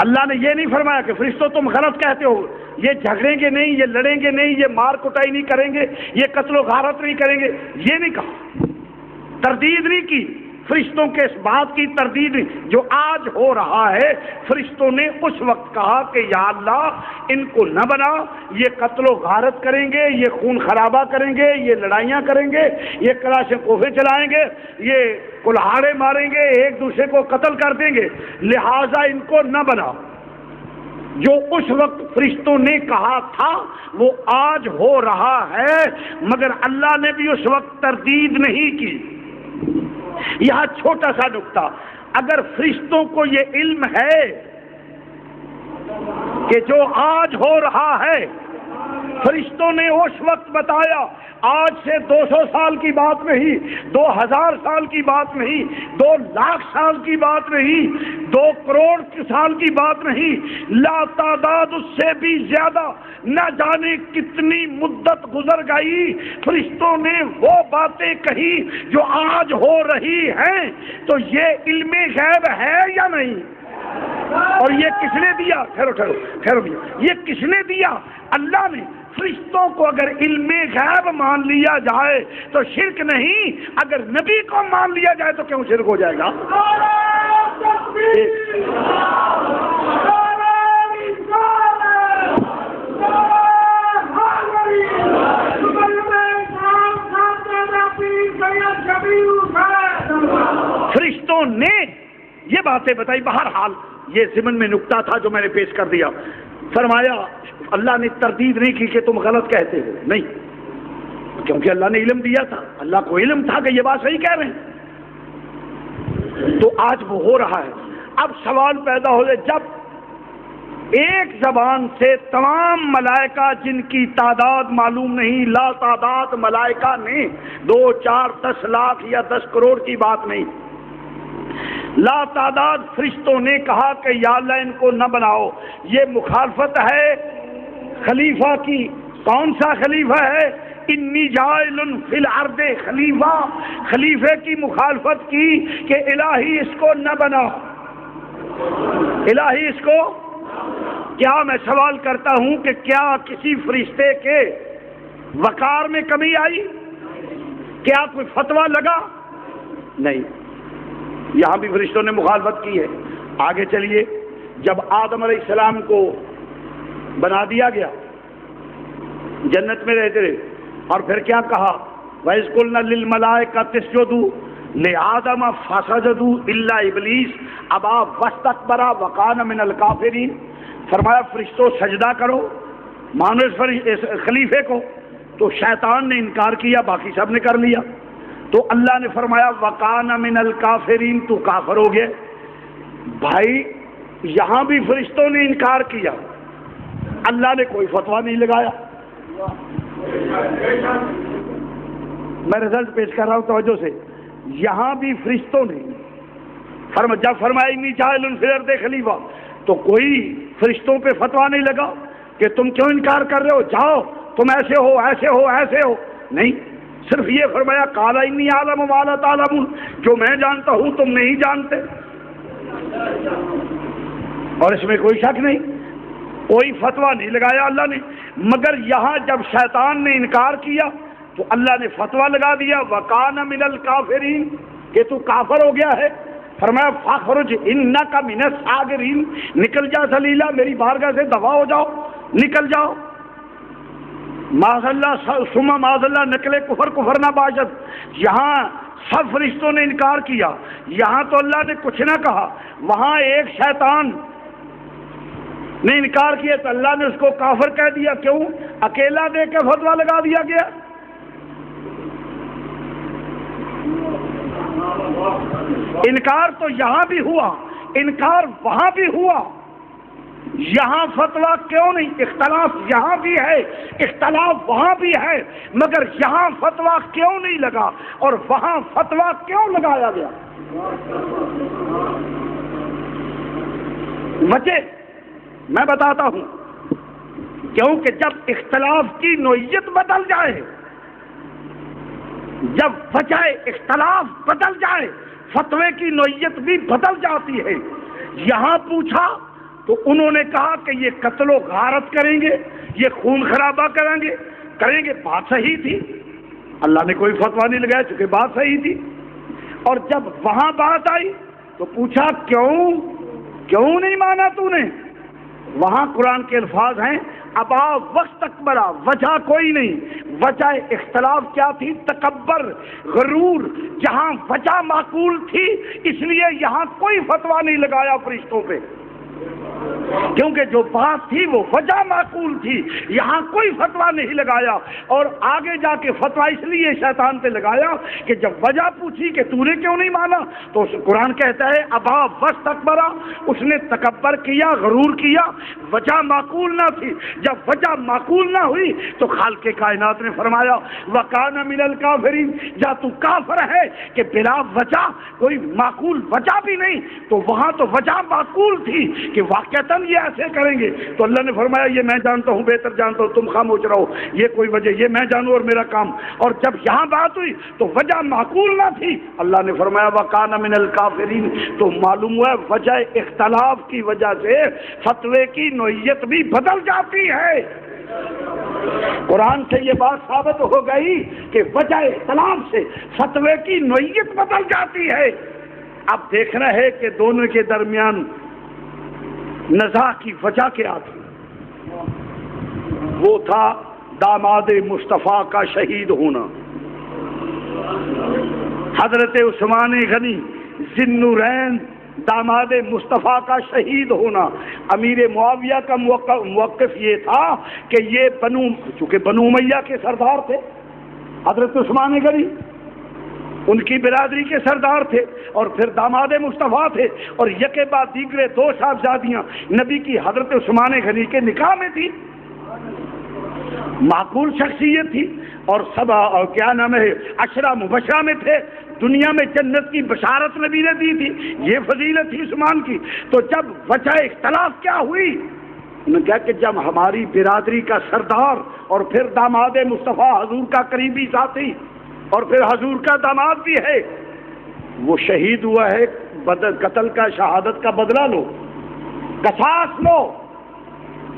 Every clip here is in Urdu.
اللہ نے یہ نہیں فرمایا کہ فرشتوں تم غلط کہتے ہو، یہ جھگڑیں گے نہیں، یہ لڑیں گے نہیں، یہ مار کٹائی نہیں کریں گے، یہ قتل و غارت نہیں کریں گے، یہ نہیں کہا، تردید نہیں کی، فرشتوں کے اس بات کی تردید نہیں جو آج ہو رہا ہے۔ فرشتوں نے اس وقت کہا کہ یا اللہ ان کو نہ بنا، یہ قتل و غارت کریں گے، یہ خون خرابہ کریں گے، یہ لڑائیاں کریں گے، یہ کلاشیں کوفے چلائیں گے، یہ کلہاڑے ماریں گے، ایک دوسرے کو قتل کر دیں گے، لہٰذا ان کو نہ بنا۔ جو اس وقت فرشتوں نے کہا تھا وہ آج ہو رہا ہے، مگر اللہ نے بھی اس وقت تردید نہیں کی۔ یہاں چھوٹا سا نکتہ، اگر فرشتوں کو یہ علم ہے کہ جو آج ہو رہا ہے، فرشتوں نے اس وقت بتایا، آج سے 200 سال کی بات نہیں، 2000 سال کی بات نہیں، 2 لاکھ سال کی بات نہیں، 2 کروڑ سال کی بات نہیں، لا تعداد اس سے بھی زیادہ، نہ جانے کتنی مدت گزر گئی، فرشتوں نے وہ باتیں کہی جو آج ہو رہی ہیں۔ تو یہ علم غیب ہے یا نہیں؟ اور یہ کس نے دیا؟ ٹھہرو، یہ کس نے دیا؟ اللہ نے۔ فرشتوں کو اگر علم غیب مان لیا جائے تو شرک نہیں، اگر نبی کو مان لیا جائے تو کیوں شرک ہو جائے گا؟ فرشتوں نے یہ باتیں بتائی۔ بہرحال یہ ضمن میں نکتہ تھا جو میں نے پیش کر دیا۔ فرمایا اللہ نے تردید نہیں کی کہ تم غلط کہتے ہو، نہیں، کیونکہ اللہ نے علم دیا تھا، اللہ کو علم تھا کہ یہ بات صحیح کہہ رہے ہیں۔ تو آج وہ ہو رہا ہے۔ اب سوال پیدا ہو جائے، جب ایک زبان سے تمام ملائکہ جن کی تعداد معلوم نہیں، لا تعداد ملائکہ نے 2 4 10 لاکھ یا 10 کروڑ کی بات نہیں، لا تعداد فرشتوں نے کہا کہ یا اللہ ان کو نہ بناؤ، یہ مخالفت ہے خلیفہ کی۔ کون سا خلیفہ ہے؟ انی جاعل فی الارض خلیفہ، خلیفے کی مخالفت کی کہ الہی اس کو نہ بنا، الہی اس کو۔ کیا میں سوال کرتا ہوں کہ کیا کسی فرشتے کے وقار میں کمی آئی؟ کیا کوئی فتویٰ لگا؟ نہیں، یہاں بھی فرشتوں نے مخالفت کی ہے۔ آگے چلیے، جب آدم علیہ السلام کو بنا دیا گیا، جنت میں رہتے رہے، اور پھر کیا کہا؟ وَإِذْ قُلْنَا لِلْمَلَائِكَةِ اسْجُدُوا لِآدَمَ فَسَجَدُوا إِلَّا إِبْلِيسَ أَبَىٰ وَاسْتَكْبَرَ وَكَانَ مِنَ الْكَافِرِينَ۔ فرمایا فرشتوں سجدہ کرو، مانو اس خلیفے کو، تو شیطان نے انکار کیا، باقی سب نے کر لیا۔ تو اللہ نے فرمایا وَكَانَ مِنَ الْكَافِرِينَ، تو کافر ہو گئے۔ بھائی یہاں بھی فرشتوں نے انکار کیا، اللہ نے کوئی فتویٰ نہیں لگایا۔ میں رزلٹ پیش کر رہا ہوں توجہ سے۔ یہاں بھی فرشتوں نے جب فرمایا انی جاعل فی الارض خلیفہ، تو کوئی فرشتوں پہ فتویٰ نہیں لگا کہ تم کیوں انکار کر رہے ہو، جاؤ تم ایسے ہو ایسے ہو ایسے ہو، نہیں، صرف یہ فرمایا قال انی اعلم ما لا تعلمون، جو میں جانتا ہوں تم نہیں جانتے۔ اور اس میں کوئی شک نہیں، کوئی فتویٰ نہیں لگایا اللہ نے۔ مگر یہاں جب شیطان نے انکار کیا تو اللہ نے فتویٰ لگا دیا وَكَانَ مِنَ الْكَافِرِينَ، کہ تو کافر ہو گیا ہے۔ فرمایا فَاخْرُجْ إِنَّكَ مِنَ الصَّاغِرِينَ، نکل جا ذلیلا، میری بارگاہ سے دفاع ہو جاؤ، نکل جاؤ۔ معاذ اللہ ثم معاذ اللہ نقل کفر نہ باشد۔ یہاں سب فرشتوں نے انکار کیا، یہاں تو اللہ نے کچھ نہ کہا، وہاں ایک شیطان نے انکار کیا تو اللہ نے اس کو کافر کہہ دیا۔ کیوں؟ اکیلا دے کے فتویٰ لگا دیا گیا۔ انکار تو یہاں بھی ہوا، انکار وہاں بھی ہوا، یہاں فتویٰ کیوں نہیں؟ اختلاف یہاں بھی ہے، اختلاف وہاں بھی ہے، مگر یہاں فتویٰ کیوں نہیں لگا اور وہاں فتویٰ کیوں لگایا گیا؟ وجہ میں بتاتا ہوں، کیونکہ جب اختلاف کی نوعیت بدل جائے، جب وجہ اختلاف بدل جائے، فتوے کی نوعیت بھی بدل جاتی ہے۔ یہاں پوچھا تو انہوں نے کہا کہ یہ قتل و غارت کریں گے، یہ خون خرابہ کریں گے. بات صحیح تھی، اللہ نے کوئی فتویٰ نہیں لگایا چونکہ بات صحیح تھی. اور جب وہاں بات آئی تو پوچھا کیوں نہیں مانا تو نے؟ وہاں قرآن کے الفاظ ہیں ابا وقت اکبرا، وجہ کوئی نہیں. وجہ اختلاف کیا تھی؟ تکبر، غرور. جہاں وجہ معقول تھی اس لیے یہاں کوئی فتویٰ نہیں لگایا فرشتوں پہ، کیونکہ جو بات تھی وہ وجہ معقول تھی. یہاں کوئی فتویٰ نہیں لگایا. اور آگے جا کے فتویٰ اس لیے شیطان پہ لگایا کہ جب وجہ پوچھی کہ تو نے کیوں نہیں مانا تو قرآن کہتا ہے ابا واستکبرا، اس نے تکبر کیا، غرور کیا. وجہ معقول نہ تھی. جب وجہ معقول نہ ہوئی تو خالق کائنات نے فرمایا وکان من الکافرین، جا تو کافر ہے کہ بلا وجہ، کوئی معقول وجہ بھی نہیں. تو وہاں تو وجہ معقول تھی کہ واقعتاً یہ ایسے کریں گے. تو اللہ نے فرمایا یہ میں جانتا ہوں، بہتر جانتا ہوں، تم خاموش رہو، یہ کوئی وجہ یہ میں جانوں اور میرا کام. اور جب یہاں بات ہوئی تو وجہ معقول نہ تھی، اللہ نے فرمایا وَكَانَ مِنَ الْكَافِرِينَ. تو معلوم ہوا وجہ اختلاف کی وجہ سے فتوے کی نوعیت بھی بدل جاتی ہے. قرآن سے یہ بات ثابت ہو گئی کہ وجہ اختلاف سے فتوے کی نوعیت بدل جاتی ہے. اب دیکھنا ہے کہ دونوں کے درمیان نزاع کی وجہ کیا تھی. وہ تھا داماد مصطفیٰ کا شہید ہونا. حضرت عثمان غنی ذوالنورین داماد مصطفیٰ کا شہید ہونا. امیر معاویہ کا موقف یہ تھا کہ یہ چونکہ بنو امیہ کے سردار تھے حضرت عثمان غنی، ان کی برادری کے سردار تھے اور پھر داماد مصطفیٰ تھے، اور یکے بعد دیگرے دو صاحبزادیاں نبی کی حضرت عثمان غنی کے نکاح میں تھی. معقول شخصیت تھی اور کیا نام ہے عشرہ مبشرہ میں تھے. دنیا میں جنت کی بشارت نبی نے دی تھی. یہ فضیلت تھی عثمان کی. تو جب وجہ اختلاف کیا ہوئی، انہوں نے کہا کہ جب ہماری برادری کا سردار اور پھر داماد مصطفیٰ حضور کا قریبی ساتھی اور پھر حضور کا داماد بھی ہے، وہ شہید ہوا ہے، قتل کا شہادت کا بدلہ لو، قصاص لو.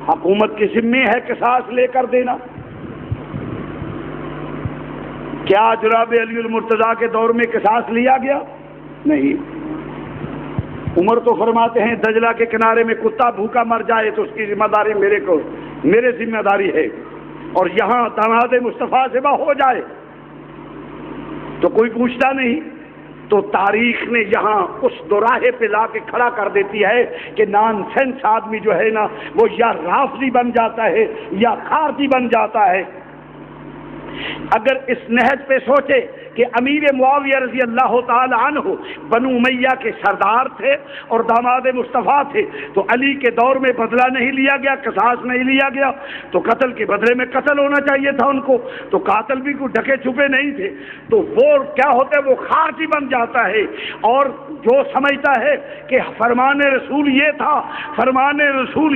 حکومت کی ذمہ ہے قصاص لے کر دینا. کیا جناب علی المرتضیٰ کے دور میں قصاص لیا گیا؟ نہیں. عمر تو فرماتے ہیں دجلہ کے کنارے میں کتا بھوکا مر جائے تو اس کی ذمہ داری میرے ذمہ داری ہے، اور یہاں داماد مصطفیٰ ذبح ہو جائے تو کوئی پوچھتا نہیں. تو تاریخ نے یہاں اس دوراہے پہ لا کے کھڑا کر دیتی ہے کہ نان سینس آدمی جو ہے نا وہ یا رافضی بن جاتا ہے یا خارجی بن جاتا ہے. اگر اس نہج پہ سوچے کہ امیر معاویہ رضی اللہ تعالی عنہ بنو امیہ کے سردار تھے اور داماد مصطفیٰ تھے، تو علی کے دور میں بدلہ نہیں لیا گیا، قصاص نہیں لیا گیا، تو قتل کے بدلے میں قتل ہونا چاہیے تھا ان کو. تو قاتل بھی کوئی ڈھکے چھپے نہیں تھے. تو وہ کیا ہوتا ہے، وہ خارجی بن جاتا ہے. اور جو سمجھتا ہے کہ فرمان رسول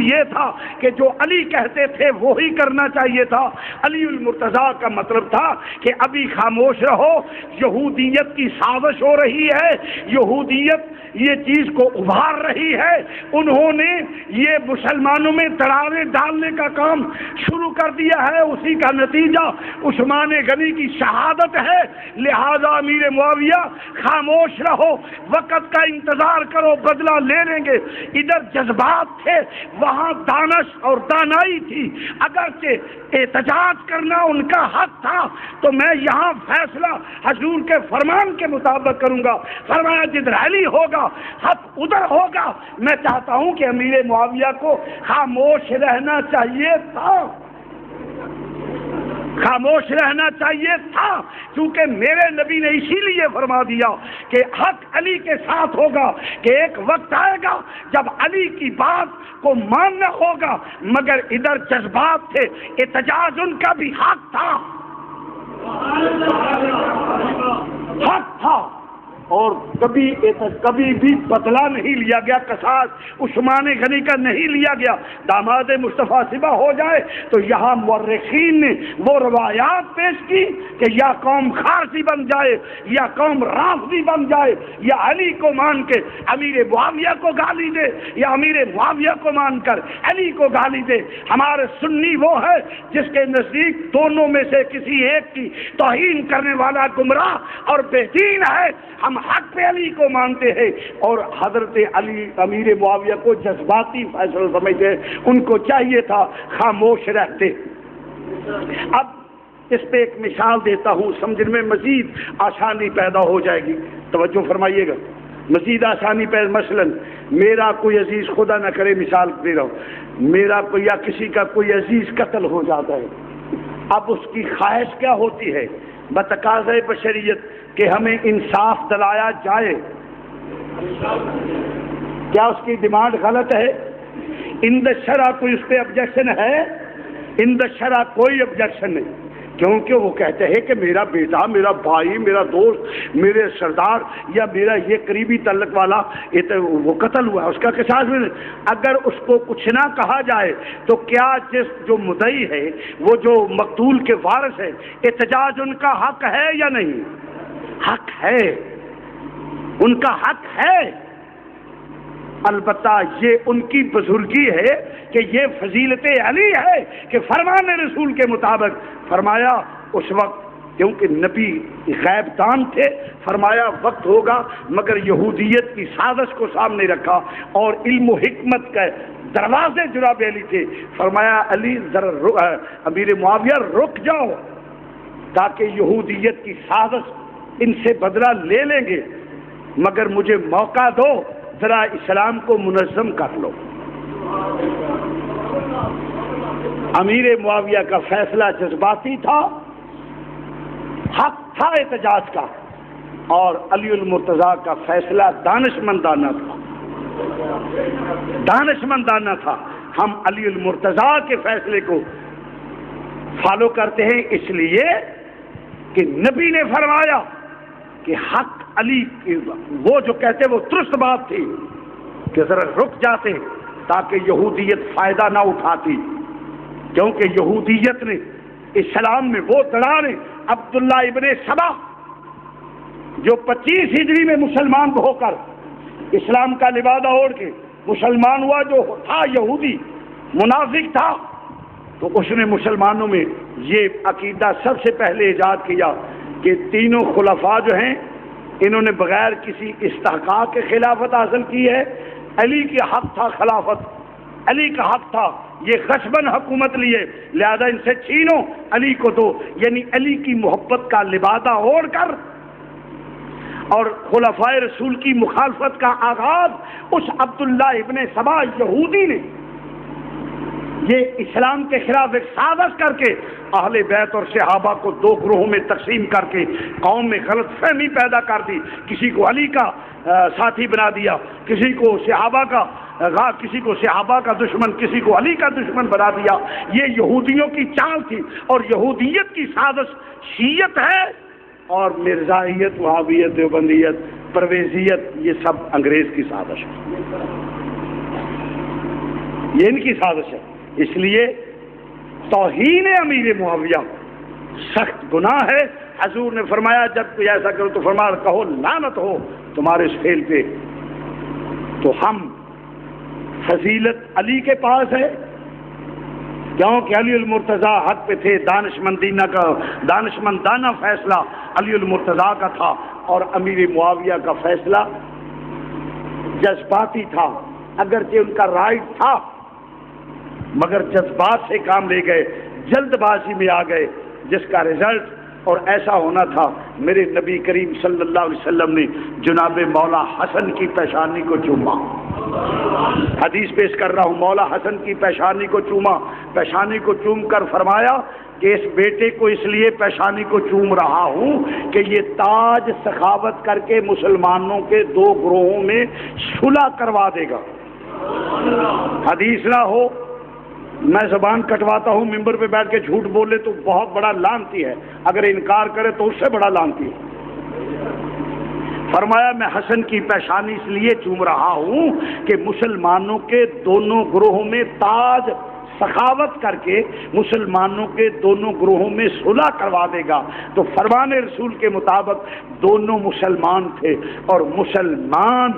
یہ تھا کہ جو علی کہتے تھے وہی کرنا چاہیے تھا. علی المرتضیٰ کا مطلب تھا کہ ابھی خاموش رہو، یہودیت کی سازش ہو رہی ہے، یہودیت یہ چیز کو ابھار رہی ہے. انہوں نے یہ مسلمانوں میں دراڑیں ڈالنے کا کام شروع کر دیا ہے. اسی کا نتیجہ عثمان غنی کی شہادت ہے. لہذا امیر معاویہ خاموش رہو، وقت کا انتظار کرو، بدلہ لے لیں گے. ادھر جذبات تھے، وہاں دانش اور دانائی تھی. اگرچہ احتجاج کرنا ان کا حق تھا تو میں یہاں فیصلہ حضور کے فرمان کے مطابق کروں گا. فرمایا جدھر علی ہوگا حق ادھر ہوگا. میں چاہتا ہوں کہ امیر معاویہ کو خاموش رہنا چاہیے تھا، خاموش رہنا چاہیے تھا، کیونکہ میرے نبی نے اسی لیے فرما دیا کہ حق علی کے ساتھ ہوگا، کہ ایک وقت آئے گا جب علی کی بات کو ماننا ہوگا. مگر ادھر جذبات تھے، احتجاج ان کا بھی حق تھا، حق تھا. اور کبھی بھی بدلہ نہیں لیا گیا، قصاص عثمان غنی کا نہیں لیا گیا۔ داماد مصطفیٰ سبا ہو جائے تو یہاں مورخین نے وہ روایات پیش کی کہ یا قوم خارجی بن جائے یا قوم رافضی بن جائے، یا علی کو مان کے امیر معاویہ کو گالی دے یا امیر معاویہ کو مان کر علی کو گالی دے۔ ہمارے سنی وہ ہے جس کے نزدیک دونوں میں سے کسی ایک کی توہین کرنے والا گمراہ اور بے دین ہے، ہم حق پہ علی کو مانتے ہیں، اور حضرت علی امیر معاویہ کو جذباتی فیصلہ سمجھتے ہیں، ان کو چاہیے تھا خاموش رہتے۔ اب اس پہ ایک مثال دیتا ہوں، سمجھنے میں مزید آسانی پیدا ہو جائے گی، توجہ فرمائیے گا، مزید آسانی پیدا۔ مثلا میرا کوئی عزیز، خدا نہ کرے مثال دے رہا ہوں، میرا کوئی یا کسی کا کوئی عزیز قتل ہو جاتا ہے، اب اس کی خواہش کیا ہوتی ہے بتقاضۂ بشریت کہ ہمیں انصاف دلایا جائے، کیا اس کی ڈیمانڈ غلط ہے؟ ان دا شرع کوئی اس پہ آبجیکشن ہے؟ ان دا شرع کوئی آبجیکشن نہیں، کیونکہ وہ کہتے ہیں کہ میرا بیٹا، میرا بھائی، میرا دوست، میرے سردار یا میرا یہ قریبی تعلق والا وہ قتل ہوا ہے، اس کا قصاص میں۔ اگر اس کو کچھ نہ کہا جائے تو کیا جو مدعی ہے، وہ جو مقتول کے وارث ہے، احتجاج ان کا حق ہے یا نہیں؟ حق ہے، ان کا حق ہے، البتہ یہ ان کی بزرگی ہے کہ یہ فضیلت علی ہے کہ فرمان رسول کے مطابق فرمایا اس وقت، کیونکہ نبی غیب دان تھے، فرمایا وقت ہوگا، مگر یہودیت کی سازش کو سامنے رکھا اور علم و حکمت کا دروازے جناب علی تھے، فرمایا علی ذرا امیر معاویہ رک جاؤ تاکہ یہودیت کی سازش ان سے بدلہ لے لیں گے، مگر مجھے موقع دو، ذرا اسلام کو منظم کر لو۔ امیر معاویہ کا فیصلہ جذباتی تھا، حق تھا احتجاج کا، اور علی المرتضیٰ کا فیصلہ دانشمندانہ تھا، دانشمندانہ تھا۔ ہم علی المرتضیٰ کے فیصلے کو فالو کرتے ہیں اس لیے کہ نبی نے فرمایا کہ حق علی کی، وہ جو کہتے وہ درست بات تھی کہ ذرا رک جاتے تاکہ یہودیت فائدہ نہ اٹھاتی، کیونکہ یہودیت نے اسلام میں وہ دراڑیں، عبداللہ ابن سبا جو 25 ہجری میں مسلمان ہو کر اسلام کا لبادہ اوڑھ کے مسلمان ہوا، جو تھا یہودی منافق تھا، تو اس نے مسلمانوں میں یہ عقیدہ سب سے پہلے ایجاد کیا کہ تینوں خلفاء جو ہیں انہوں نے بغیر کسی استحقاق کے خلافت حاصل کی ہے، علی کا حق تھا خلافت، علی کا حق تھا، یہ غصباً حکومت لیے، لہذا ان سے چھینو، علی کو دو، یعنی علی کی محبت کا لبادہ اوڑھ کر اور خلفاء رسول کی مخالفت کا آغاز اس عبداللہ ابن سبا یہودی نے یہ اسلام کے خلاف ایک سازش کر کے اہل بیت اور صحابہ کو دو گروہوں میں تقسیم کر کے قوم میں غلط فہمی پیدا کر دی، کسی کو علی کا ساتھی بنا دیا، کسی کو صحابہ کا دشمن، کسی کو علی کا دشمن بنا دیا۔ یہ یہودیوں کی چال تھی، اور یہودیت کی سازش شیعت ہے، اور مرزائیت، وہابیت، دیوبندیت، پرویزیت، یہ سب انگریز کی سازش ہے، یہ ان کی سازش ہے۔ اس لیے توہین امیر معاویہ سخت گناہ ہے۔ حضور نے فرمایا جب کوئی ایسا کرو تو فرمایا کہو لعنت ہو تمہارے اس فعل پہ۔ تو ہم فضیلت علی کے پاس ہے کیونکہ علی المرتضیٰ حق پہ تھے، دانشمندانہ فیصلہ علی المرتضیٰ کا تھا، اور امیر معاویہ کا فیصلہ جذباتی تھا، اگرچہ ان کا رائٹ تھا مگر جذبات سے کام لے گئے، جلد بازی میں آ گئے، جس کا رزلٹ اور ایسا ہونا تھا۔ میرے نبی کریم صلی اللہ علیہ وسلم نے جناب مولا حسن کی پیشانی کو چوما، حدیث پیش کر رہا ہوں، مولا حسن کی پیشانی کو چوما، پیشانی کو چوم کر فرمایا کہ اس بیٹے کو اس لیے پیشانی کو چوم رہا ہوں کہ یہ تاج سخاوت کر کے مسلمانوں کے دو گروہوں میں صلح کروا دے گا۔ حدیث نہ ہو، میں زبان کٹواتا ہوں، ممبر پہ بیٹھ کے جھوٹ بولے تو بہت بڑا لعنتی ہے، اگر انکار کرے تو اس سے بڑا لعنتی ہے۔ فرمایا میں حسن کی پیشانی اس لیے چوم رہا ہوں کہ مسلمانوں کے دونوں گروہوں میں تاج سخاوت کر کے مسلمانوں کے دونوں گروہوں میں صلح کروا دے گا۔ تو فرمان رسول کے مطابق دونوں مسلمان تھے، اور مسلمان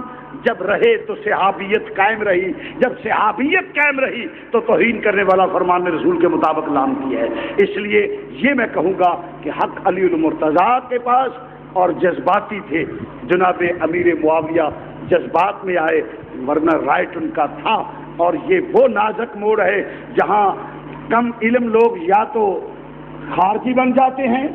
جب رہے تو صحابیت قائم رہی، جب صحابیت قائم رہی تو توہین کرنے والا فرمان رسول کے مطابق لعنتی ہے۔ اس لیے یہ میں کہوں گا کہ حق علی المرتضیٰ کے پاس اور جذباتی تھے، جناب امیر معاویہ جذبات میں آئے، ورنہ رائٹ ان کا تھا۔ اور یہ وہ نازک موڑ ہے جہاں کم علم لوگ یا تو خارجی بن جاتے ہیں،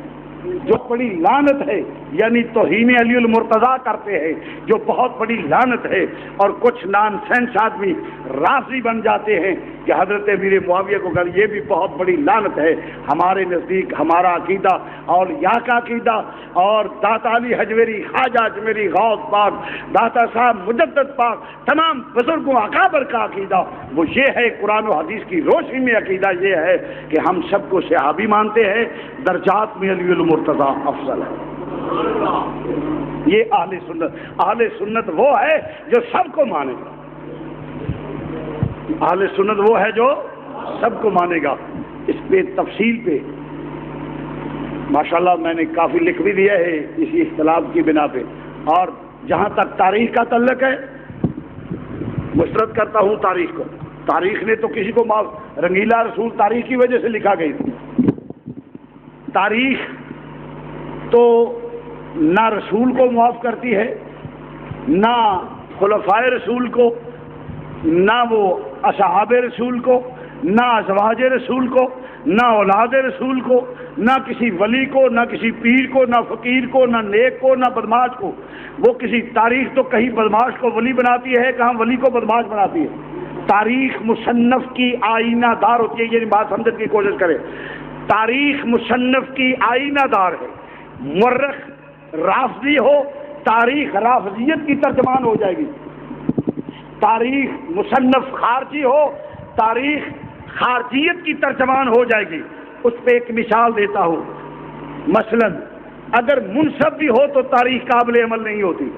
جو بڑی لعنت ہے، یعنی توہین علی المرتضیٰ کرتے ہیں، جو بہت بڑی لعنت ہے، اور کچھ نان سینس آدمی رافضی بن جاتے ہیں کہ حضرت امیر معاویہ کو کہا یہ بھی بہت بڑی لعنت ہے۔ ہمارے نزدیک ہمارا عقیدہ اور یا کا عقیدہ اور داتا علی حجویری، خواجہ اجمیری، غوث پاک، داتا صاحب مجدد پاک، تمام بزرگوں اکابر کا عقیدہ وہ یہ ہے، قرآن و حدیث کی روشنی میں عقیدہ یہ ہے کہ ہم سب کو صحابی مانتے ہیں، درجات میں علی المرتضیٰ افضل ہے۔ یہ اہل سنت وہ ہے جو سب کو مانے گا، اہل سنت وہ ہے جو سب کو مانے گا۔ اس پہ تفصیل پہ ماشاءاللہ میں نے کافی لکھ بھی دیا ہے اسی اختلاف کی بنا پہ۔ اور جہاں تک تاریخ کا تعلق ہے، مسترد کرتا ہوں تاریخ کو۔ تاریخ نے تو کسی کو معاف، رنگیلا رسول تاریخ کی وجہ سے لکھا گئی تھی۔ تاریخ تو نہ رسول کو معاف کرتی ہے، نہ خلفائے رسول کو، نہ وہ اصحاب رسول کو، نہ ازواج رسول کو، نہ اولاد رسول کو، نہ کسی ولی کو، نہ کسی پیر کو، نہ فقیر کو، نہ نیک کو، نہ بدماش کو۔ وہ کسی تاریخ تو کہیں بدماش کو ولی بناتی ہے، کہاں ولی کو بدماش بناتی ہے۔ تاریخ مصنف کی آئینہ دار ہوتی ہے، یہ بات سمجھنے کی کوشش کرے۔ تاریخ مصنف کی آئینہ دار ہے۔ مورخ رافضی ہو، تاریخ رافضیت کی ترجمان ہو جائے گی۔ تاریخ مصنف خارجی ہو، تاریخ خارجیت کی ترجمان ہو جائے گی۔ اس پہ ایک مثال دیتا ہوں، مثلا اگر منصف بھی ہو تو تاریخ قابل عمل نہیں ہوتی۔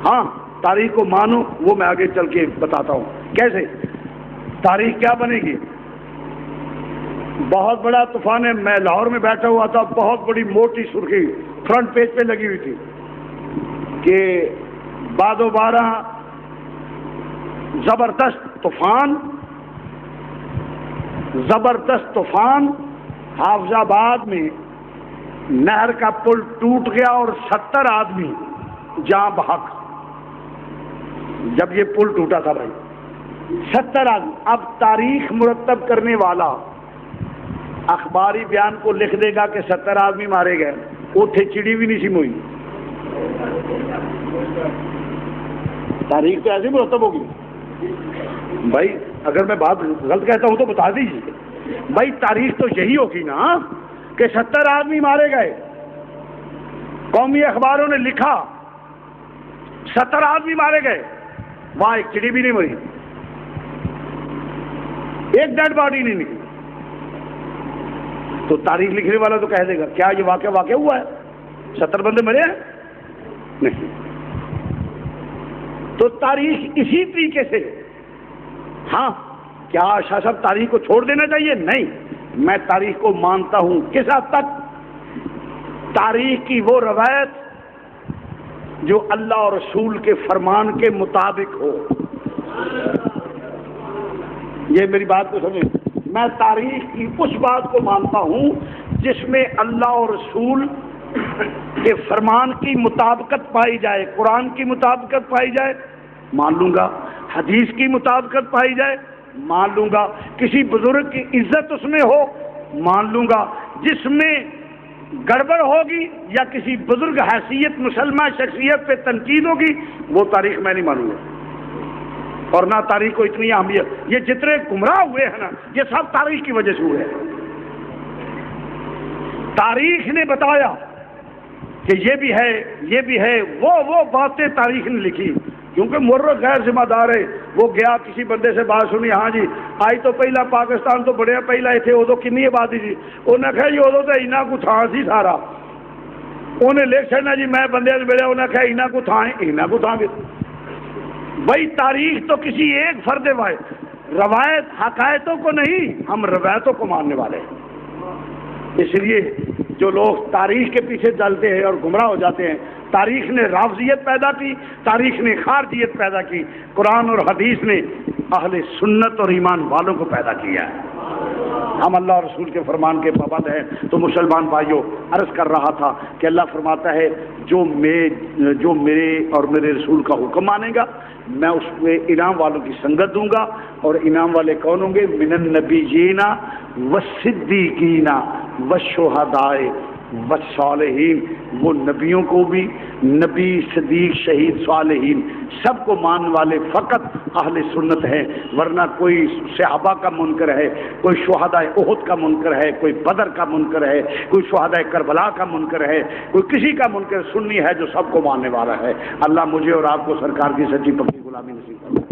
ہاں تاریخ کو مانو، وہ میں آگے چل کے بتاتا ہوں کیسے تاریخ کیا بنے گی۔ بہت بڑا طوفان ہے، میں لاہور میں بیٹھا ہوا تھا، بہت بڑی موٹی سرخی فرنٹ پیج پہ لگی ہوئی تھی کہ بعد و بارہ زبردست طوفان حافظ آباد میں نہر کا پل ٹوٹ گیا اور 70 آدمی جاں بحق۔ جب یہ پل ٹوٹا تھا بھائی 70 آدمی۔ اب تاریخ مرتب کرنے والا اخباری بیان کو لکھ دے گا کہ 70 آدمی مارے گئے، اوتھے چڑی بھی نہیں سی موئی۔ تاریخ تو ایسے مرتب ہوگی بھائی، اگر میں بات غلط کہتا ہوں تو بتا دیجیے بھائی، تاریخ تو یہی ہوگی نا کہ 70 آدمی مارے گئے، قومی اخباروں نے لکھا 70 آدمی مارے گئے، وہاں ایک چڑی بھی نہیں مری، ایک ڈیڈ باڈی نہیں نکلی۔ تو تاریخ لکھنے والا تو کہہ دے گا کیا یہ واقعہ ہوا ہے، 70 بندے مرے ہیں؟ نہیں۔ تو تاریخ اسی طریقے سے، ہاں کیا شاہ صاحب تاریخ کو چھوڑ دینا چاہیے؟ نہیں، میں تاریخ کو مانتا ہوں۔ کس حد تک؟ تاریخ کی وہ روایت جو اللہ اور رسول کے فرمان کے مطابق ہو۔ یہ میری بات کو سمجھیں، میں تاریخ کی اس بات کو مانتا ہوں جس میں اللہ اور رسول کے فرمان کی مطابقت پائی جائے، قرآن کی مطابقت پائی جائے مان لوں گا، حدیث کی مطابقت پائی جائے مان لوں گا، کسی بزرگ کی عزت اس میں ہو مان لوں گا، جس میں گڑبڑ ہوگی یا کسی بزرگ حیثیت مسلمہ شخصیت پہ تنقید ہوگی وہ تاریخ میں نہیں مانوں گا۔ اور نہ تاریخ کو اتنی اہمیت، یہ جتنے گمراہ ہوئے ہیں نا یہ سب تاریخ کی وجہ سے ہوئے ہیں۔ تاریخ نے بتایا کہ یہ بھی ہے، وہ باتیں تاریخ نے لکھی، کیونکہ مورخ غیر ذمہ دار ہے۔ وہ گیا کسی بندے سے بات سنی، ہاں جی آئی تو پہلا پاکستان تو بڑے پہلا تھے، ادو کنی آبادی تھی، انہیں کہا جی ادو تو اینا کچھ ہاں سی سارا، انہیں لکھ چڑنا جی میں بندے ملے انہیں کہا انہاں کو تھا انہاں کو تھا گے. بھائی تاریخ تو کسی ایک فرد واحد، روایت حقائقوں کو نہیں، ہم روایتوں کو ماننے والے ہیں. اس لیے جو لوگ تاریخ کے پیچھے چلتے ہیں اور گمراہ ہو جاتے ہیں، تاریخ نے رافضیت پیدا کی، تاریخ نے خارجیت پیدا کی، قرآن اور حدیث نے اہل سنت اور ایمان والوں کو پیدا کیا ہے. ہم اللہ اور رسول کے فرمان کے پابند ہیں. تو مسلمان بھائیوں، عرض کر رہا تھا کہ اللہ فرماتا ہے جو میرے اور میرے رسول کا حکم مانے گا میں اس میں انعام والوں کی سنگت دوں گا. اور انعام والے کون ہوں گے؟ من النبیین والصدیقین والشہداء والصالحین. وہ نبیوں کو بھی، نبی، صدیق، شہید، صالحین سب کو مان والے فقط اہل سنت ہیں. ورنہ کوئی صحابہ کا منکر ہے، کوئی شہداء احد کا منکر ہے، کوئی بدر کا منکر ہے، کوئی شہداء کربلا کا منکر ہے، کوئی کسی کا منکر سنی ہے جو سب کو ماننے والا ہے. اللہ مجھے اور آپ کو سرکار کی سچی پکی غلامی نصیب کرے.